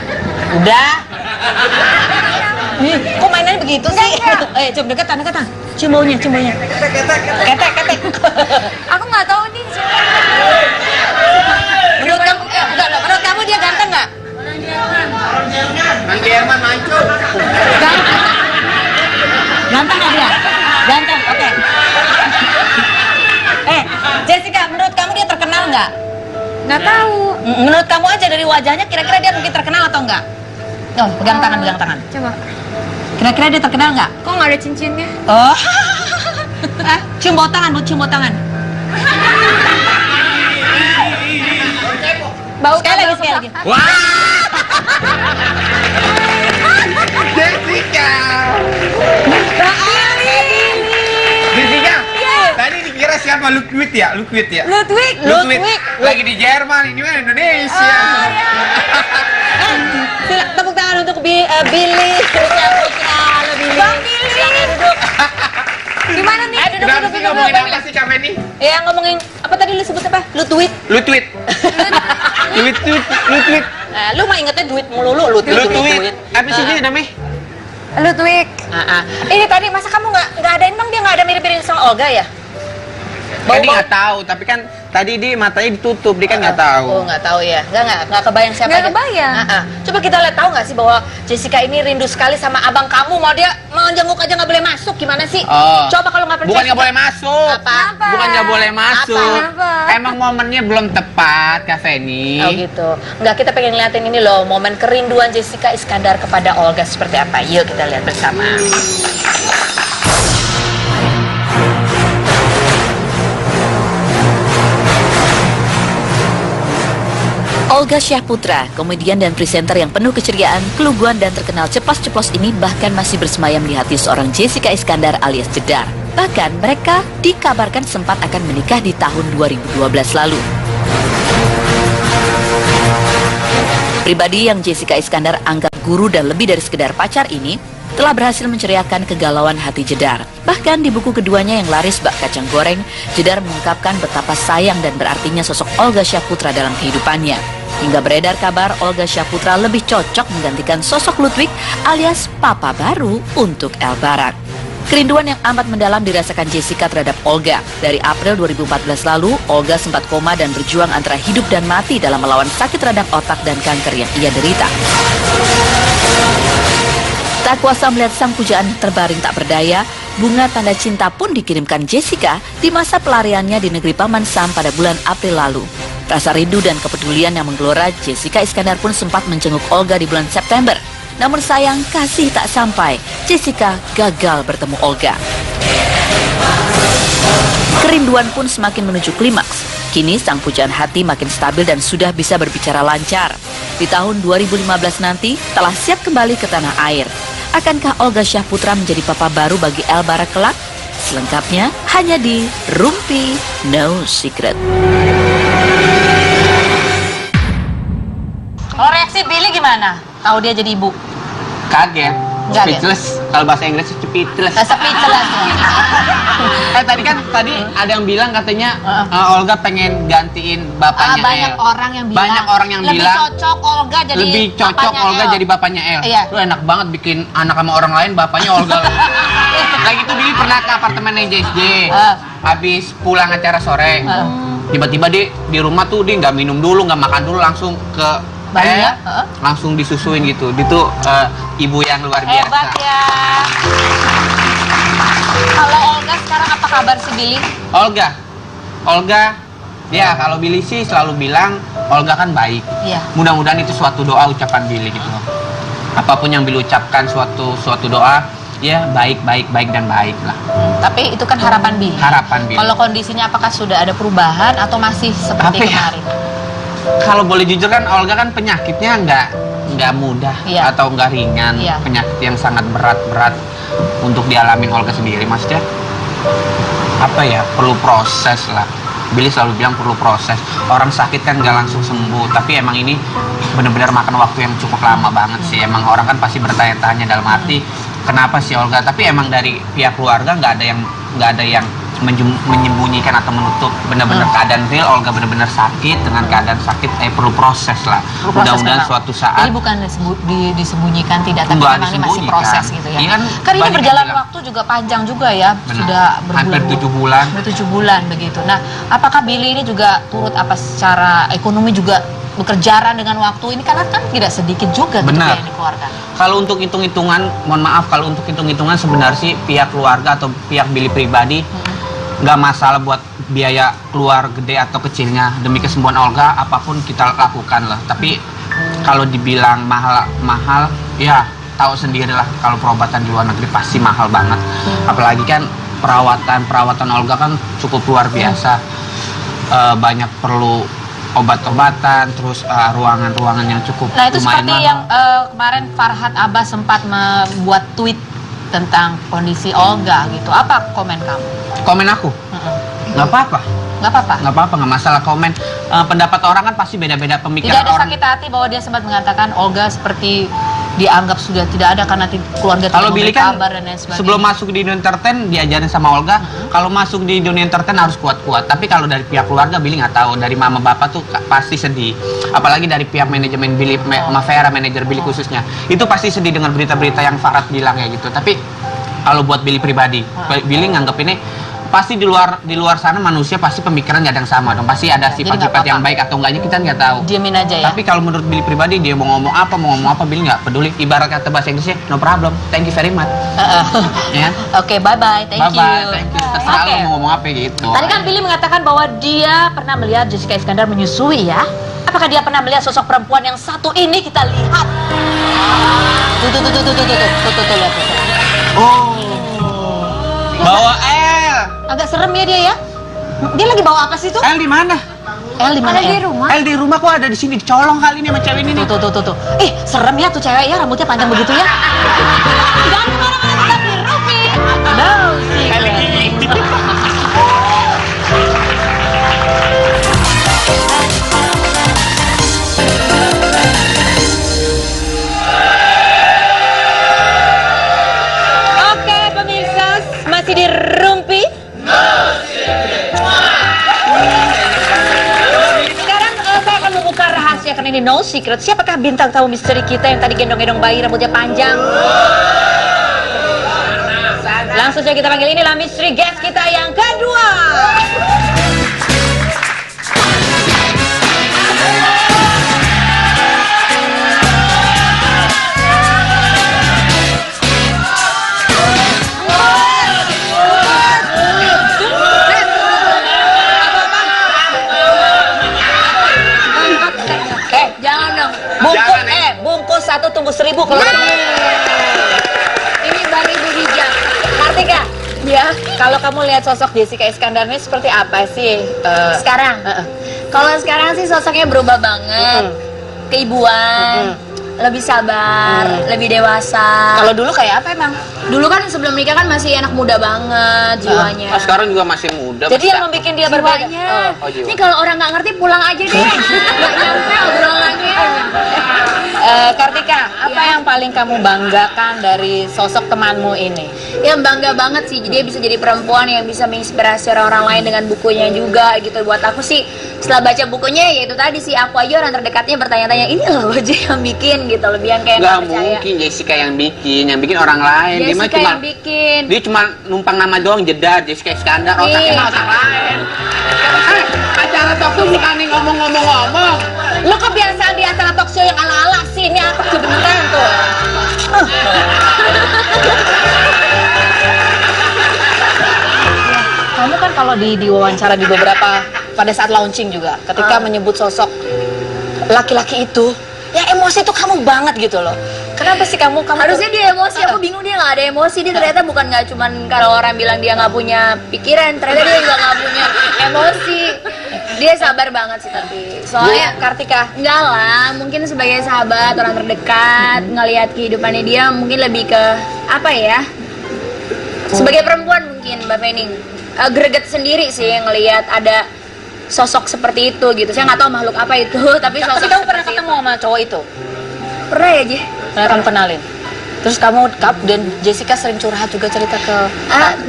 Udah. Ih, kok mainannya begitu sih? Cium deketan. Cium baunya. Ketek. Aku nggak tahu nih. Menurut kamu dia ganteng nggak? Mang Jerman mancung. Ganteng nggak dia? Nggak tahu. Menurut kamu aja dari wajahnya, kira-kira dia mungkin terkenal atau enggak? Oh, pegang tangan, pegang tangan. Coba. Kira-kira dia terkenal nggak? Kok nggak ada cincinnya? Oh, cium bawah tangan, cium bawah tangan. Bau Sekali lagi, sekali lagi. Wah! Jessica! Jessica! Tadi dikira siapa? Ludwig ya? Ludwig ya? Ludwig. Ludwig. Lagi di Jerman, ini kan Indonesia. Sila, tepuk tangan untuk Billy. Halo Billy. Bang Billy. Silakan duduk. Gimana nih? Duduk, Kenapa duduk, sih duduk, ngomongin duduk. apa sih Kak Feni? Ya ngomongin apa tadi lu sebut apa? Ludwig. Ludwig. Ludwig. Lu mah ingetnya duit mulu lu, Ludwig. Apa sih dia namanya? Ludwig. Ini tadi masa kamu nggak ada emang dia nggak ada mirip-mirip sama Olga ya? Tadi nggak tahu, tapi kan tadi dia matanya ditutup, dia kan nggak tahu. Oh nggak tahu ya, nggak kebayang siapa Nggak dia. kebayang. Coba kita lihat, tahu nggak sih bahwa Jessica ini rindu sekali sama abang kamu, mau dia menjenguk aja nggak boleh masuk, gimana sih? Oh. Coba kalau nggak percaya. Bukan nggak boleh masuk. Apa? Bukan nggak boleh masuk. Apa? Emang momennya belum tepat, Kak Feni. Oh gitu. Nggak, kita pengen ngeliatin ini loh, momen kerinduan Jessica Iskandar kepada Olga seperti apa. Yuk kita lihat bersama. Olga Syahputra, komedian dan presenter yang penuh keceriaan, keluguan dan terkenal ceplas-ceplos ini bahkan masih bersemayam di hati seorang Jessica Iskandar alias Jedar. Bahkan mereka dikabarkan sempat akan menikah di tahun 2012 lalu. Pribadi yang Jessica Iskandar anggap guru dan lebih dari sekedar pacar ini telah berhasil menceriakan kegalauan hati Jedar. Bahkan di buku keduanya yang laris Bak Kacang Goreng, Jedar mengungkapkan betapa sayang dan berartinya sosok Olga Syahputra dalam kehidupannya. Hingga beredar kabar Olga Syahputra lebih cocok menggantikan sosok Ludwig alias papa baru untuk El Barak. Kerinduan yang amat mendalam dirasakan Jessica terhadap Olga. Dari April 2014 lalu, Olga sempat koma dan berjuang antara hidup dan mati dalam melawan sakit radang otak dan kanker yang ia derita. Tak kuasa melihat sang pujaan terbaring tak berdaya, bunga tanda cinta pun dikirimkan Jessica di masa pelariannya di negeri Paman Sam pada bulan April lalu. Rasa rindu dan kepedulian yang menggelora, Jessica Iskandar pun sempat menjenguk Olga di bulan September. Namun sayang, kasih tak sampai. Jessica gagal bertemu Olga. Kerinduan pun semakin menuju klimaks. Kini sang pujaan hati makin stabil dan sudah bisa berbicara lancar. Di tahun 2015 nanti telah siap kembali ke tanah air. Akankah Olga Syahputra menjadi papa baru bagi El Barak kelak? Selengkapnya hanya di Rumpi No Secret. Kalau reaksi Billy gimana? Tahu dia jadi ibu? Kaget. Kaget. Speechless. Kalau bahasa Inggris speechless. Speechless. Tadi ada yang bilang katanya Olga pengen gantiin bapaknya Banyak El. orang yang bilang. Banyak orang yang lebih bilang cocok Olga jadi lebih cocok bapaknya Olga El. jadi bapaknya El. Iya. Lu enak banget bikin anak sama orang lain, bapaknya Olga. Kayak gitu Billy pernah ke apartemennya JSJ. Habis pulang acara sore. Tiba-tiba dia di rumah tuh dia nggak minum dulu, nggak makan dulu, langsung ke Bayinya? langsung disusuin gitu. Dia tuh ibu yang luar biasa. Hebat ya. Kalau Olga sekarang apa kabar si Billy? Olga, ya kalau Billy sih selalu bilang Olga kan baik. Iya. Mudah-mudahan itu suatu doa ucapan Billy gitu. Apapun yang Billy ucapkan suatu doa, ya baik dan baik lah. Tapi itu kan harapan Billy. Harapan Billy. Kalau kondisinya apakah sudah ada perubahan atau masih seperti Apa ya? kemarin? Kalau boleh jujur kan Olga kan penyakitnya nggak mudah Iya. atau nggak ringan. Iya. Penyakit yang sangat berat untuk dialamin Olga sendiri, maksudnya apa ya, perlu proses lah. Billy selalu bilang perlu proses. Orang sakit kan nggak langsung sembuh, tapi emang ini benar-benar makan waktu yang cukup lama banget sih. Emang orang kan pasti bertanya-tanya dalam arti kenapa sih Olga? Tapi emang dari pihak keluarga nggak ada yang menyembunyikan atau menutup benar-benar keadaan real. Olga benar-benar sakit, dengan keadaan sakit perlu proses lah. Mudah-mudahan suatu saat. Jadi bukan disembunyikan tidak, tapi Enggak memang ini masih disembunyikan. proses gitu ya. Iya Kan ini banyak yang berjalan bilang. waktu juga panjang juga ya. Benar. Sudah Hampir berbulan. 7 bulan. Hampir 7 bulan begitu. Nah, apakah Billy ini juga turut apa secara ekonomi juga bekerjaan dengan waktu ini, karena kan tidak sedikit juga gitu Benar. yang dikeluarkan. Kalau untuk hitung-hitungan, mohon maaf, kalau untuk hitung-hitungan sebenarnya sih pihak keluarga atau pihak Billy pribadi nggak masalah buat biaya keluar gede atau kecilnya demi kesembuhan Olga, apapun kita lakukan lah. Tapi kalau dibilang mahal ya tahu sendirilah, kalau perobatan di luar negeri pasti mahal banget. Apalagi kan perawatan Olga kan cukup luar biasa. Banyak perlu obat-obatan, terus ruangan-ruangan yang cukup Nah itu lumayan seperti mahal. yang kemarin Farhad Abbas sempat membuat tweet tentang kondisi Olga gitu. Apa komen kamu? Komen aku nggak apa-apa, Nggak apa-apa? nggak apa-apa, nggak masalah komen. Pendapat orang kan pasti beda-beda, Tidak pemikiran ada orang. sakit hati bahwa dia sempat mengatakan Olga seperti dianggap sudah tidak ada karena keluarga tidak Kalau Billy memberi kan kabar dan lain sebagainya. sebelum masuk di dunia entertain diajarin sama Olga, kalau masuk di dunia entertain harus kuat-kuat. Tapi kalau dari pihak keluarga Billy nggak tahu, dari mama bapak tuh pasti sedih. Apalagi dari pihak manajemen Billy, Mafera, manajer Billy khususnya, itu pasti sedih dengan berita-berita yang Farhad bilang ya gitu. Tapi kalau buat Billy pribadi, Billy nganggep ini pasti di luar sana manusia pasti pemikiran nggak ada yang sama dong. Pasti ada Jadi sifat-sifat nggak yang baik atau enggaknya kita nggak tahu. Diamin aja ya. Tapi kalau menurut Billy pribadi, dia mau ngomong apa Billy nggak peduli. Ibarat kata bahasa Inggrisnya, no problem, thank you very much. Ya. Oke, bye-bye, thank you. Thank you. Terserah Oke. lo mau ngomong apa gitu. Tadi kan Billy mengatakan bahwa dia pernah melihat Jessica Iskandar menyusui ya. Apakah dia pernah melihat sosok perempuan yang satu ini? Kita lihat. Tuh, lihat. Oh, bawa L. Agak serem ya dia ya. Dia lagi bawa apa sih tuh? L di mana? L di mana? Ada di rumah. L di rumah kok ada di sini, dicolong kali ini sama cewek ini nih. Tuh. Ih, serem ya tuh cewek ya, rambutnya panjang begitu ya. Jangan kemana-mana, tetap di Rupi. No secret. Oke, pemirsa, masih di Rumpi. Sekarang saya akan membuka rahasia karena ini no secret. Siapakah bintang tamu misteri kita yang tadi gendong-gendong bayi rambutnya panjang? Langsung saja kita panggil, inilah misteri guest kita yang kedua. Jangan dong. Bungkus satu tunggu 1000 kalau Ini baribu hijab. Kartika, Ya. kalau kamu lihat sosok Jessica Iskandar ini seperti apa sih? Sekarang. Kalau sekarang sih sosoknya berubah banget. Keibuan. Lebih sabar, lebih dewasa. Kalau dulu kayak apa emang? Dulu kan sebelum nikah kan masih anak muda banget jiwanya. Oh, sekarang juga masih muda. Jadi yang membuat dia berbeda. Jiwanya. jiwa. Ini kalau orang nggak ngerti pulang aja deh. Nggak nyampe obrolannya. Kartika, apa yang paling kamu banggakan dari sosok temanmu ini? Ya bangga banget sih, dia bisa jadi perempuan yang bisa menginspirasi orang lain dengan bukunya juga gitu. Buat aku sih setelah baca bukunya ya itu tadi sih, aku aja orang terdekatnya bertanya-tanya, ini loh aja yang bikin gitu, lebih yang kayak Nggak nggak percaya. mungkin Jessica yang bikin orang lain. Dia mah Jessica cuma yang bikin. dia cuma numpang nama doang, jedar Jessica Iskandar, otaknya Iya. mah otak lain. Acara talk show bukan nih ngomong-ngomong. Lo kebiasaan di acara talk show yang ala-ala sih, ini apa tuh beneran tuh? Kamu kan kalau di wawancara di beberapa pada saat launching juga, ketika menyebut sosok laki-laki itu, yang emosi itu kamu banget gitu loh. Kenapa sih kamu Harusnya dia emosi, aku bingung dia nggak ada emosi. Dia ternyata bukan nggak cuman kalau orang bilang dia nggak punya pikiran, ternyata dia juga nggak punya emosi. Dia sabar banget sih tapi soalnya Kartika? enggak lah, mungkin sebagai sahabat, orang terdekat, ngelihat kehidupannya dia mungkin lebih ke apa ya? Sebagai perempuan mungkin Mbak Fening greget sendiri sih ngelihat ada sosok seperti itu gitu. Saya nggak tahu makhluk apa itu, tapi sosok Tapi kamu pernah seperti ketemu sama cowok itu? Pernah ya, Ji? Pernah kamu kenalin? Terus kamu dan Jessica sering curhat juga cerita ke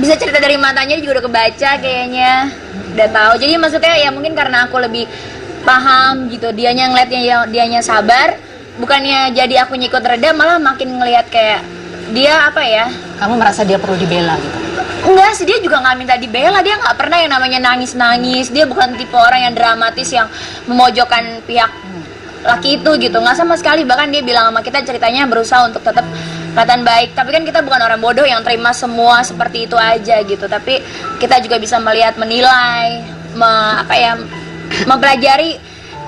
Bisa cerita dari matanya juga udah kebaca kayaknya, udah tahu. Jadi maksudnya ya mungkin karena aku lebih paham gitu, dianya ngeliatnya dianya sabar, bukannya jadi aku nyikut reda, malah makin ngelihat kayak dia apa ya? kamu merasa dia perlu dibela gitu. Enggak sih, dia juga nggak minta dibela, dia nggak pernah yang namanya nangis-nangis, dia bukan tipe orang yang dramatis yang memojokkan pihak laki itu gitu, nggak sama sekali. Bahkan dia bilang sama kita ceritanya berusaha untuk tetap kelihatan baik. Tapi kan kita bukan orang bodoh yang terima semua seperti itu aja gitu. Tapi kita juga bisa melihat, menilai, mempelajari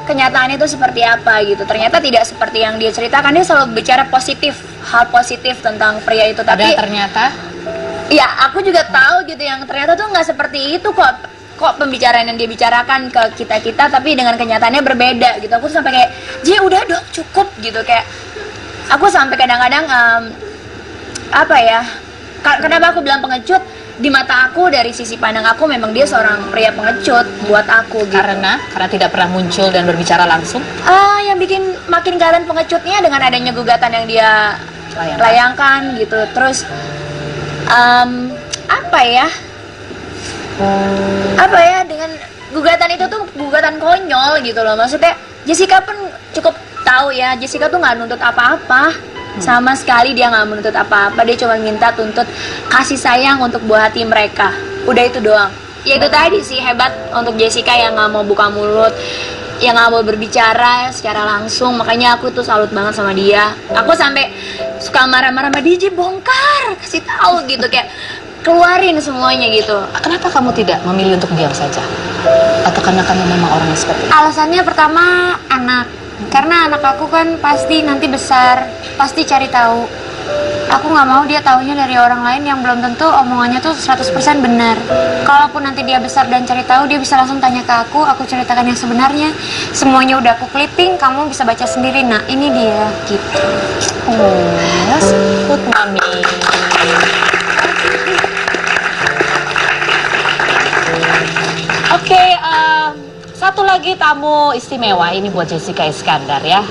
kenyataannya itu seperti apa gitu. Ternyata tidak seperti yang dia ceritakan. Dia selalu bicara positif, hal positif tentang pria itu. Tapi ternyata ya aku juga tahu gitu yang ternyata tuh nggak seperti itu kok pembicaraan yang dia bicarakan ke kita tapi dengan kenyataannya berbeda gitu. Aku sampai kayak udah dong cukup gitu, kayak aku sampai kadang-kadang kenapa aku bilang pengecut, di mata aku dari sisi pandang aku memang dia seorang pria pengecut buat aku gitu. karena tidak pernah muncul dan berbicara langsung. Yang bikin makin kalian pengecutnya dengan adanya gugatan yang dia layangkan gitu. Terus dengan gugatan itu tuh gugatan konyol gitu loh. Maksudnya Jessica pun cukup tahu ya, Jessica tuh nggak nuntut apa-apa sama sekali. Dia nggak menuntut apa-apa, dia cuma minta tuntut kasih sayang untuk buah hati mereka, udah itu doang. Ya itu tadi sih hebat untuk Jessica yang nggak mau buka mulut, yang nggak mau berbicara secara langsung. Makanya aku tuh salut banget sama dia. Aku sampai suka marah-marah sama DJ, bongkar, kasih tahu gitu, kayak keluarin semuanya gitu. Kenapa kamu tidak memilih untuk diam saja? Atau karena kamu memang orangnya seperti itu? Alasannya pertama anak. Karena anak aku kan pasti nanti besar, pasti cari tahu. Aku nggak mau dia taunya dari orang lain yang belum tentu omongannya tuh 100% benar. Kalaupun nanti dia besar dan cari tahu, dia bisa langsung tanya ke aku ceritakan yang sebenarnya. Semuanya udah aku clipping, kamu bisa baca sendiri. Nah, ini dia gitu. Oh, sebut mami. Oke, satu lagi tamu istimewa ini buat Jessica Iskandar ya.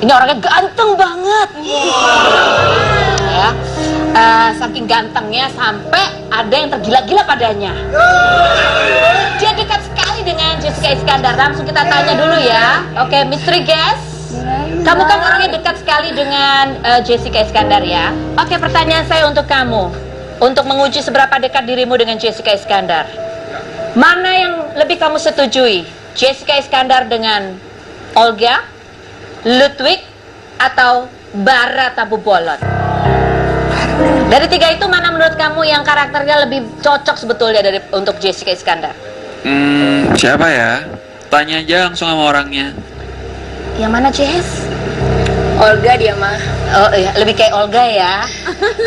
Ini orangnya ganteng banget. Ya. Saking gantengnya sampai ada yang tergila-gila padanya. Dia dekat sekali dengan Jessica Iskandar. Langsung kita tanya dulu ya. Oke, mystery guest. Kamu kan orangnya dekat sekali dengan Jessica Iskandar ya. Oke, pertanyaan saya untuk kamu. Untuk menguji seberapa dekat dirimu dengan Jessica Iskandar. Mana yang lebih kamu setujui? Jessica Iskandar dengan Olga, Ludwig, atau Bara Tabu Bolot? Dari tiga itu mana menurut kamu yang karakternya lebih cocok sebetulnya untuk Jessica Iskandar? Siapa ya? Tanya aja langsung sama orangnya. Yang mana, Jess? Olga dia mah. Oh iya, lebih kayak Olga ya.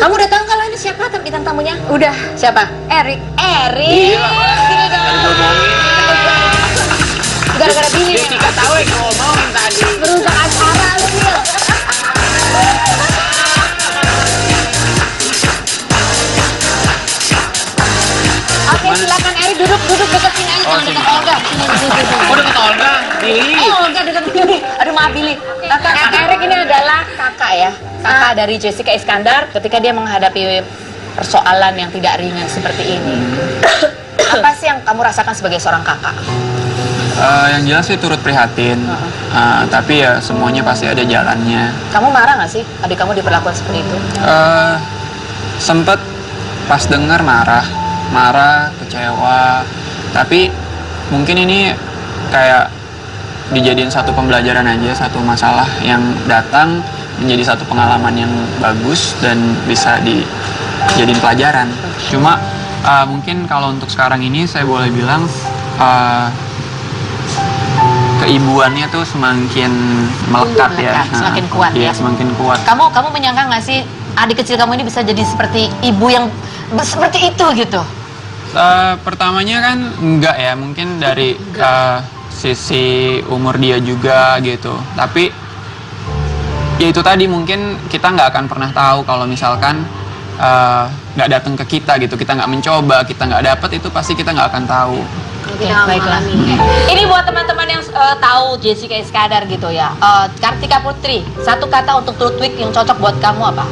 Kamu udah tahu kalau ini siapa bintang tamunya? Udah. Siapa? Erik. Erik. Sini dong. Gara-gara Billy. Jessica tahu yang ngomongin tadi. Merusak acara lu, Mil. Oke, silakan Erik duduk dekat sini aja, jangan dekat Olga. Sini. Oh, dekat Olga, Billy. Olga dekat Billy. Aduh, maaf Billy. Kakak Erik ini adalah kakak ya. Kakak dari Jessica Iskandar ketika dia menghadapi persoalan yang tidak ringan seperti ini. Apa sih yang kamu rasakan sebagai seorang kakak? Yang jelas sih turut prihatin. Tapi ya semuanya pasti ada jalannya. Kamu marah nggak sih adik kamu diperlakukan seperti itu? Sempet pas dengar marah, kecewa. Tapi mungkin ini kayak dijadiin satu pembelajaran aja, satu masalah yang datang menjadi satu pengalaman yang bagus dan bisa dijadiin pelajaran. Cuma mungkin kalau untuk sekarang ini saya boleh bilang keibuannya tuh semakin melekat ya. Semakin kuat ya. ya. Semakin kuat. Kamu menyangka nggak sih adik kecil kamu ini bisa jadi seperti ibu yang seperti itu gitu? Pertamanya kan enggak ya, mungkin dari sisi umur dia juga gitu. Tapi ya itu tadi, mungkin kita nggak akan pernah tahu kalau misalkan nggak datang ke kita gitu, kita nggak mencoba, kita nggak dapet, itu pasti kita nggak akan tahu. Oke, baiklah. Ini buat teman-teman yang tahu Jessica Iskandar gitu ya. Kartika Putri, satu kata untuk Ludwig yang cocok buat kamu apa?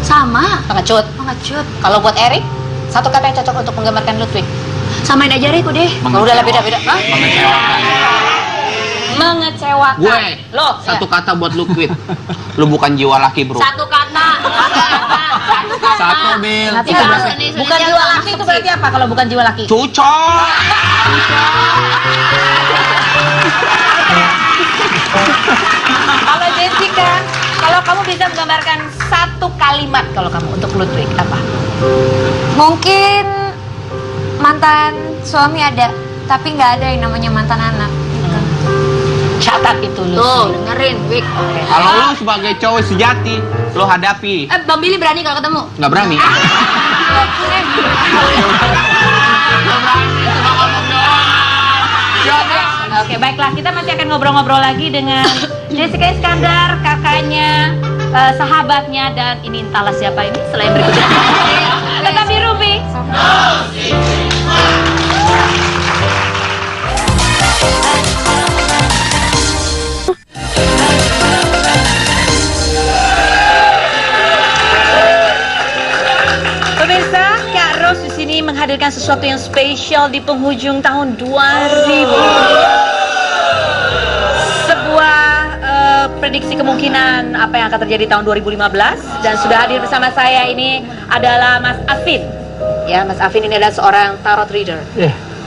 Sama. Pengecut. Kalau buat Erik, satu kata yang cocok untuk menggambarkan Ludwig. Samain aja Riku deh. Udah lah, beda-beda. Mengecewakan. Gue, Loh, satu kata buat lu quit. Lu bukan jiwa laki, bro. Satu kata. Satu Bil. Itu berarti, bukan jiwa laki itu berarti apa kalau bukan jiwa laki? Cucok. Kalau Jessica, kalau kamu bisa menggambarkan satu kalimat kalimat kalau kamu untuk Ludwig apa? Mungkin mantan suami ada, tapi nggak ada yang namanya mantan anak. Gitu. Catat itu Lutfi. Tuh, dengerin, Wik. Kalau lu sebagai cowok sejati, lu hadapi. Bang Billy berani kalau ketemu? Nggak berani. Oke, baiklah, kita masih akan ngobrol-ngobrol lagi dengan Jessica Iskandar, kakaknya, sahabatnya, dan ini entahlah siapa ini selain berikutnya. Tetap di Ruby. Pemirsa, Kak Ros di sini menghadirkan sesuatu yang spesial di penghujung tahun 2000. Sebuah prediksi kemungkinan apa yang akan terjadi tahun 2015, dan sudah hadir bersama saya ini adalah Mas Afin. Ya, Mas Afin ini adalah seorang tarot reader.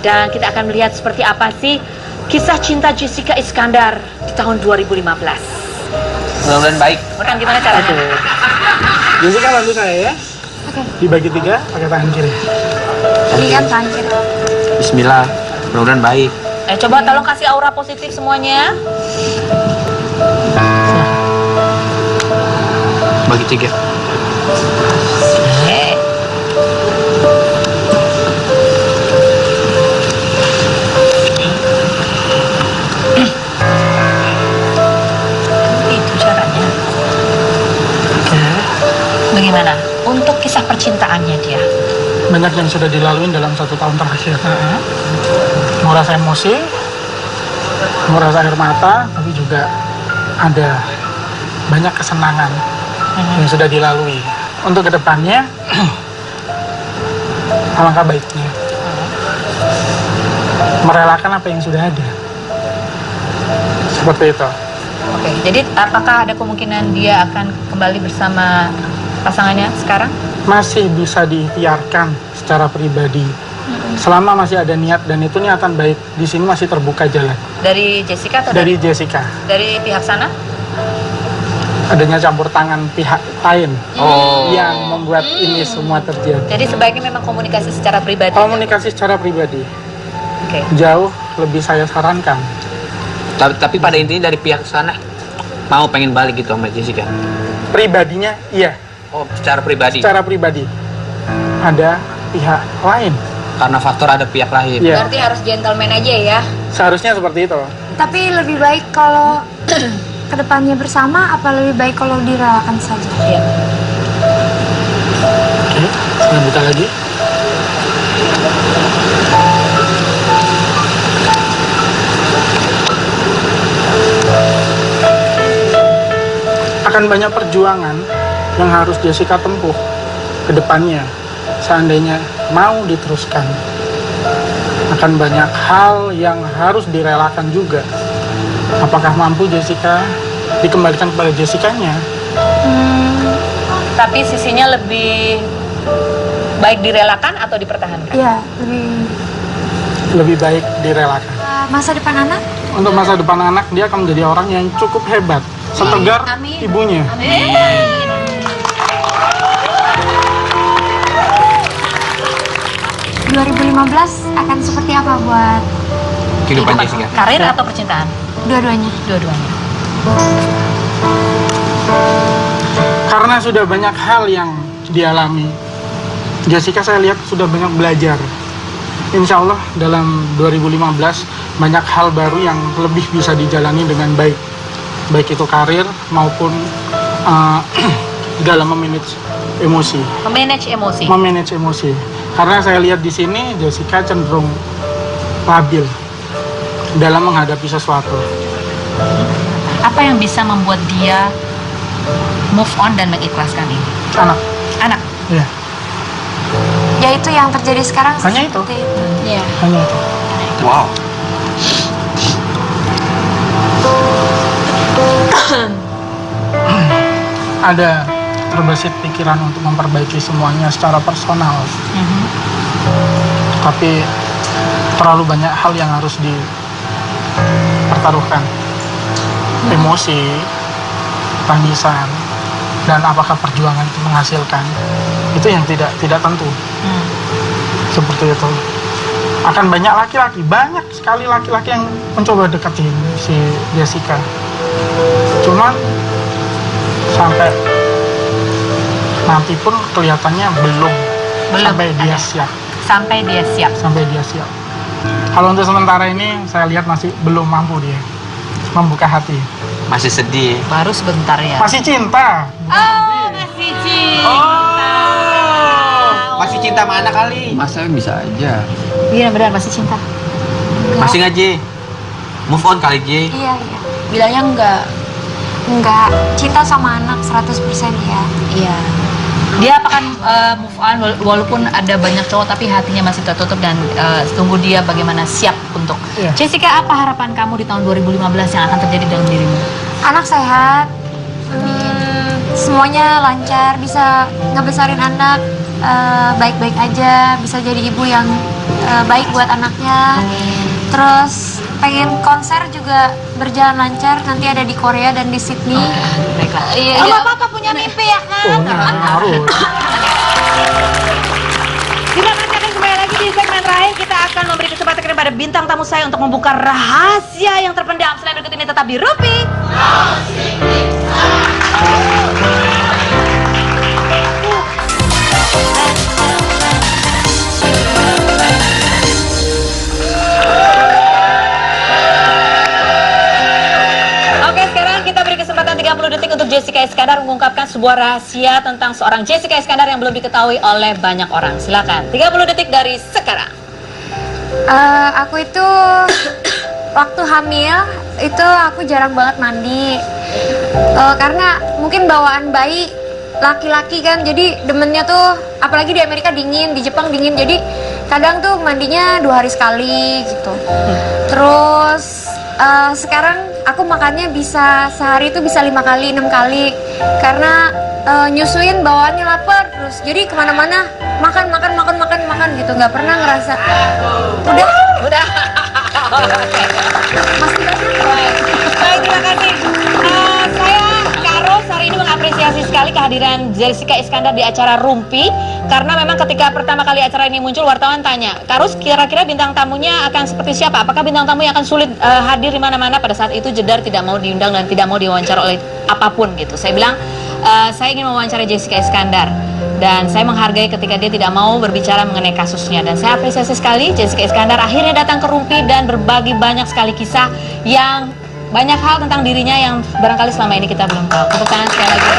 Dan kita akan melihat seperti apa sih kisah cinta Jessica Iskandar di tahun 2015. Mudah-mudahan baik. Mudah-mudahan gimana caranya? Jessica bantu saya ya. Dibagi 3 pakai tangan kiri. Ini kan terakhir. Bismillah. Mudah-mudahan baik. Coba tolong kasih aura positif semuanya. Bagi 3. Oke. Itu caranya. Bagaimana? Untuk kisah percintaannya dia. Banyak yang sudah dilalui dalam 1 tahun terakhir. Nguras emosi, nguras air mata, tapi juga ada banyak kesenangan yang sudah dilalui. Untuk kedepannya, alangkah baiknya merelakan apa yang sudah ada. Seperti itu. Oke, jadi apakah ada kemungkinan dia akan kembali bersama pasangannya sekarang? Masih bisa diikhtiarkan secara pribadi. Selama masih ada niat dan itu niatan baik, di sini masih terbuka jalan. Dari Jessica atau Dari Jessica, dari pihak sana? adanya campur tangan pihak lain Oh. yang membuat ini semua terjadi. Jadi sebaiknya memang komunikasi secara pribadi. Komunikasi secara pribadi Oke. jauh lebih saya sarankan. Tapi pada intinya dari pihak sana mau pengen balik gitu sama Jessica. Pribadinya iya, Oh, secara pribadi. secara pribadi. Ada pihak lain. Karena faktor ada pihak lain. Iya, Berarti harus gentleman aja ya. seharusnya seperti itu. Tapi lebih baik kalau kedepannya bersama, apa lebih baik kalau direlakan saja? Iya. Oke, saya buka lagi. Akan banyak perjuangan yang harus Jessica tempuh ke depannya seandainya mau diteruskan. Akan banyak hal yang harus direlakan juga. Apakah mampu Jessica dikembalikan kepada Jessica-nya? Tapi sisinya lebih baik direlakan atau dipertahankan? Iya, Lebih baik direlakan. masa depan anak? Untuk masa depan anak, dia akan menjadi orang yang cukup hebat, setegar Amin. ibunya. 2015 akan seperti apa buat Kehidupan Jessica. Karir atau percintaan? dua-duanya? Dua-duanya. Karena sudah banyak hal yang dialami, Jessica saya lihat sudah banyak belajar. Insya Allah dalam 2015 banyak hal baru yang lebih bisa dijalani dengan baik. Baik itu karir maupun dalam memanage emosi. Memanage emosi. Memanage emosi. Karena saya lihat di sini Jessica cenderung labil dalam menghadapi sesuatu. Apa yang bisa membuat dia move on dan mengikhlaskan ini? Anak, Anak. ya, Ya itu yang terjadi sekarang. Hanya itu. seperti itu. Iya. hanya itu. Wow. Ada terbesit pikiran untuk memperbaiki semuanya secara personal. Tapi terlalu banyak hal yang harus dipertaruhkan. Emosi, tangisan, dan apakah perjuangan itu menghasilkan, itu yang tidak tentu. Seperti itu. Akan banyak sekali laki-laki yang mencoba deketin si Jessica. Cuman sampai nanti pun kelihatannya belum sampai dia siap. Sampai dia siap. Kalau untuk sementara ini saya lihat masih belum mampu dia membuka hati. Masih sedih. Baru sebentar ya. Masih cinta. Oh, masih cinta. Masih cinta mana kali? Masa bisa aja. Iya benar masih cinta. Masih nggak, J? Move on kali, J. Iya. Bilangnya Enggak, cinta sama anak 100% ya. iya. Dia akan move on walaupun ada banyak cowok tapi hatinya masih tertutup dan tunggu dia bagaimana siap untuk. Iya. Jessica, apa harapan kamu di tahun 2015 yang akan terjadi dalam dirimu? Anak sehat, semuanya lancar, bisa ngebesarin anak baik-baik aja, bisa jadi ibu yang baik buat anaknya. Terus pengen konser juga berjalan lancar, nanti ada di Korea dan di Sydney. Baiklah. Iya. Bapak punya mimpi ya kan? Harus. Tidak akan kembali lagi di segmen terakhir. Kita akan memberi kesempatan kepada bintang tamu saya untuk membuka rahasia yang terpendam. Selain berikut ini tetap di Rupi. Oke, sekarang kita beri kesempatan 30 detik untuk Jessica Iskandar mengungkapkan sebuah rahasia tentang seorang Jessica Iskandar yang belum diketahui oleh banyak orang. Silakan, 30 detik dari sekarang. Aku itu waktu hamil itu aku jarang banget mandi karena mungkin bawaan bayi laki-laki kan, jadi demennya tuh apalagi di Amerika dingin, di Jepang dingin, jadi kadang tuh mandinya 2 hari sekali gitu. Terus sekarang aku makannya bisa sehari itu bisa 5 kali 6 kali karena nyusuin bawaannya lapar terus, jadi kemana-mana makan gitu, nggak pernah ngerasa udah masih banyak. Baik, terima kasih. Saya Karo hari ini mengapresiasi sekali kehadiran Jessica Iskandar di acara Rumpi karena memang ketika pertama kali acara ini muncul wartawan tanya, Karus kira-kira bintang tamunya akan seperti siapa? Apakah bintang tamu yang akan sulit hadir di mana-mana? Pada saat itu Jedar tidak mau diundang dan tidak mau diwawancara oleh apapun gitu. Saya bilang saya ingin mewawancara Jessica Iskandar dan saya menghargai ketika dia tidak mau berbicara mengenai kasusnya, dan saya apresiasi sekali Jessica Iskandar akhirnya datang ke Rumpi dan berbagi banyak sekali kisah yang banyak hal tentang dirinya yang barangkali selama ini kita belum tahu. Tepuk tangan sekali lagi.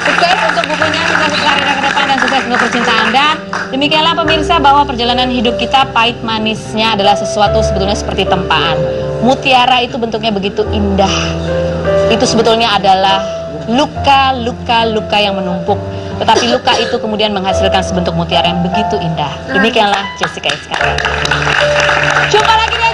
Sukses untuk bukunya, sukses untuk karirnya ke depan, dan sukses untuk percintaan. Dan demikianlah pemirsa, bahwa perjalanan hidup kita pahit manisnya adalah sesuatu sebetulnya seperti tempaan. Mutiara itu bentuknya begitu indah. Itu sebetulnya adalah luka yang menumpuk. Tetapi luka itu kemudian menghasilkan sebentuk mutiara yang begitu indah. Demikianlah Jessica Iskandar. Jumpa lagi di